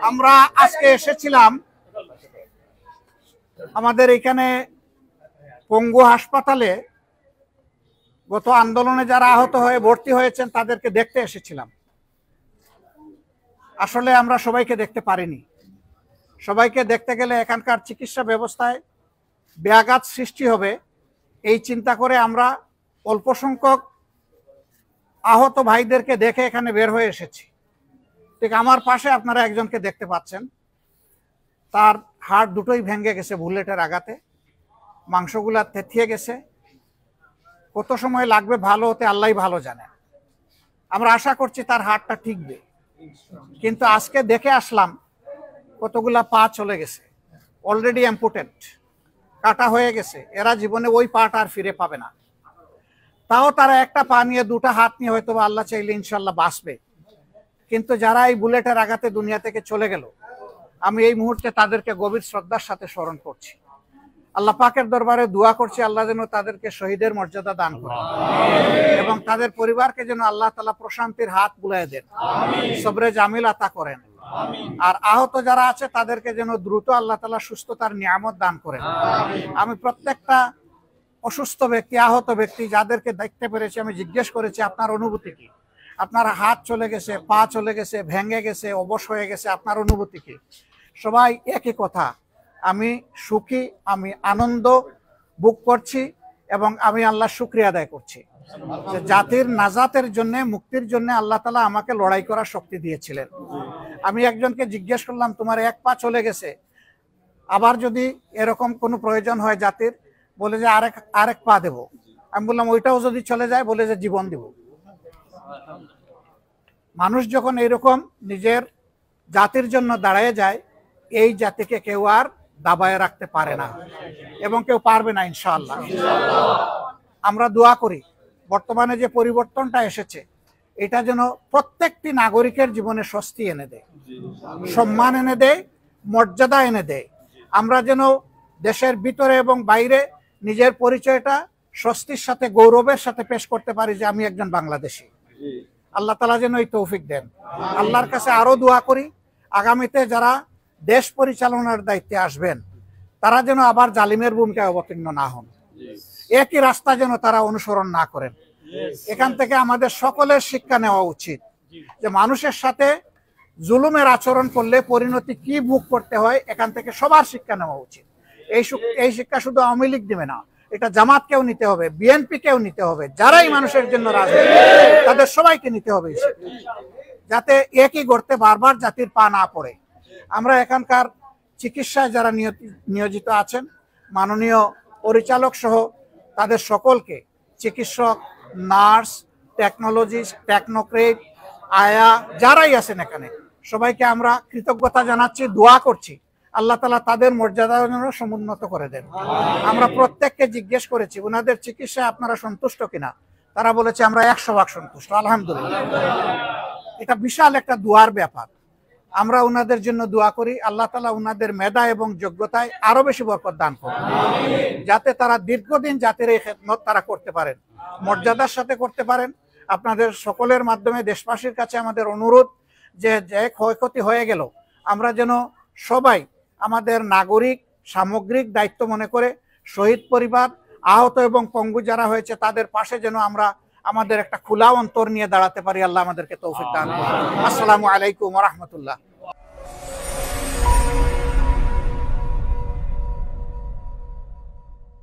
আমরা আজকে এসেছিলাম আমাদের এখানে পঙ্গু হাসপাতালে গত আন্দোলনে যারা আহত হয়ে ভর্তি হয়েছেন তাদেরকে দেখতে এসেছিলাম। আসলে আমরা সবাইকে দেখতে পারিনি। সবাইকে দেখতে গেলে এখানকার চিকিৎসা ব্যবস্থায় ব্যাঘাত সৃষ্টি হবে এই চিন্তা করে আমরা অল্প সংখ্যক আহত ভাইদেরকে দেখে এখানে বের হয়ে এসেছি। ঠিক আমার পাশে আপনারা একজনকে দেখতে পাচ্ছেন, তার হাড় দুটোই ভেঙে গেছে বুলেটের আঘাতে, মাংসগুলা থেতিয়ে গেছে। কত সময় লাগবে ভালো হতে আল্লাহই ভালো জানে। আমরা আশা করছি তার হাড়টা ঠিকবে, কিন্তু আজকে দেখে আসলাম কতগুলা পা চলে গেছে, অলরেডি অ্যাম্পুটেড, কাটা হয়ে গেছে। এরা জীবনে ওই পাটা আর ফিরে পাবে না। তাও তারা একটা পা নিয়ে দুটা হাত নিয়ে হয়তো আল্লাহ চাইলে ইনশাল্লাহ বাঁচবে। কিন্তু যারা এই বুলেটের আঘাতে দুনিয়া থেকে চলে গেল, আমি এই মুহূর্তে তাদেরকে গভীর শ্রদ্ধার সাথে স্মরণ করছি। আল্লাহ পাকের দরবারে দোয়া করছি আল্লাহ যেন তাদেরকে শহীদের মর্যাদা দান করেন এবং তাদের পরিবারকে যেন আল্লাহ তাআলা প্রশান্তির হাত বুলায় দেন, সবরে জামিল আতা করেন। আর আহত যারা আছে তাদেরকে যেন দ্রুত আল্লাহ তাআলা সুস্থতার নিয়ামত দান করেন। আমি প্রত্যেকটা অসুস্থ ব্যক্তি, আহত ব্যক্তি যাদেরকে দেখতে পেরেছি আমি জিজ্ঞেস করেছি আপনার অনুভূতি কি? আপনার হাত চলে গেছে, পা চলে গেছে, ভেঙে গেছে, অবশ হয়ে গেছে, আপনার অনুভূতি কি? সবাই একই কথা, আমি সুখী, আমি আনন্দ ভোগ করছি এবং আমি আল্লাহর শুকরিয়া আদায় করছি যে জাতির নাজাতের জন্য, মুক্তির জন্য আল্লাহ তাআলা আমাকে লড়াই করার শক্তি দিয়েছিলেন। আমি একজনকে জিজ্ঞেস করলাম তোমার এক পা চলে গেছে, আবার যদি এরকম কোনো প্রয়োজন হয় জাতির, বলে যে আরেক পা দেব। আমি বললাম ওইটাও যদি চলে যায়, বলে যে জীবন দেব। মানুষ যখন এরকম নিজের জাতির জন্য দাঁড়ায় যায়, এই জাতিকে কেউ আর দাবায় রাখতে পারে না এবং কেউ পারবে না ইনশাআল্লাহ। আমরা দোয়া করি বর্তমানে যে পরিবর্তনটা এসেছে এটা যেন প্রত্যেকটি নাগরিকের জীবনে স্বস্তি এনে দেয়, সম্মান এনে দেয়, মর্যাদা এনে দেয়। আমরা যেন দেশের ভিতরে এবং বাইরে নিজের পরিচয়টা স্বস্তির সাথে, গৌরবের সাথে পেশ করতে পারি যে আমি একজন বাংলাদেশী। আল্লাহ তাআলা যেন এই তৌফিক দেন। আল্লাহর কাছে আরো দোয়া করি আগামীতে যারা দেশ পরিচালনার দায়িত্বে আসবেন তারা যেন আবার জালিমের ভূমিকায় অবতীর্ণ না হন, একই রাস্তা যেন তারা অনুসরণ না করেন। এখান থেকে আমাদের সকলের শিক্ষা নেওয়া উচিত যে মানুষের সাথে জুলুমের আচরণ করলে পরিণতি কি ভোগ করতে হয়, এখান থেকে সবার শিক্ষা নেওয়া উচিত। এই শিক্ষা শুধু আওয়ামী লীগ দেবে না, এটা জামাতকেও নিতে হবে, বিএনপিকেও নিতে হবে, যারাই মানুষের জন্য রাজনীতি তাদের সবাইকে নিতে হবে, যাতে একই গর্তে বারবার জাতির পা না পড়ে। আমরা এখানকার চিকিৎসায় যারা নিয়োজিত আছেন, মাননীয় পরিচালক সহ তাদের সকলকে, চিকিৎসক, নার্স, টেকনোলজিস্ট, টেকনোক্রেট, আয়া যারাই আছেন এখানে সবাইকে আমরা কৃতজ্ঞতা জানাচ্ছি, দোয়া করছি আল্লাহ তাআলা তাদের মর্যাদা যেন সমুন্নত করে দেন। আমরা প্রত্যেককে জিজ্ঞেস করেছি ওনাদের চিকিৎসায় আপনারা সন্তুষ্ট কিনা, তারা বলেছে আমরা 100% সন্তুষ্ট, আলহামদুলিল্লাহ। এটা বিশাল একটা দোয়ার ব্যাপার। আমরা ওনাদের জন্য দোয়া করি আল্লাহ তাআলা ওনাদের মেধা এবং যোগ্যতায় আরো বেশি বরকত দান করুন, যাতে তারা দীর্ঘদিন জাতির এই খেদমত তারা করতে পারেন, মর্যাদার সাথে করতে পারেন। আপনাদের সকলের মাধ্যমে দেশবাসীর কাছে আমাদের অনুরোধ যে ক্ষয়ক্ষতি হয়ে গেল আমরা যেন সবাই আমাদের নাগরিক সামগ্রিক দায়িত্ব মনে করে শহীদ পরিবার, আহত এবং পঙ্গু যারা হয়েছে তাদের পাশে যেন আমরা আমাদের একটা খোলা অন্তর নিয়ে দাঁড়াতে পারি। আল্লাহ আমাদেরকে তৌফিক দান করুন। আসসালামু আলাইকুম ওয়া রাহমাতুল্লাহ।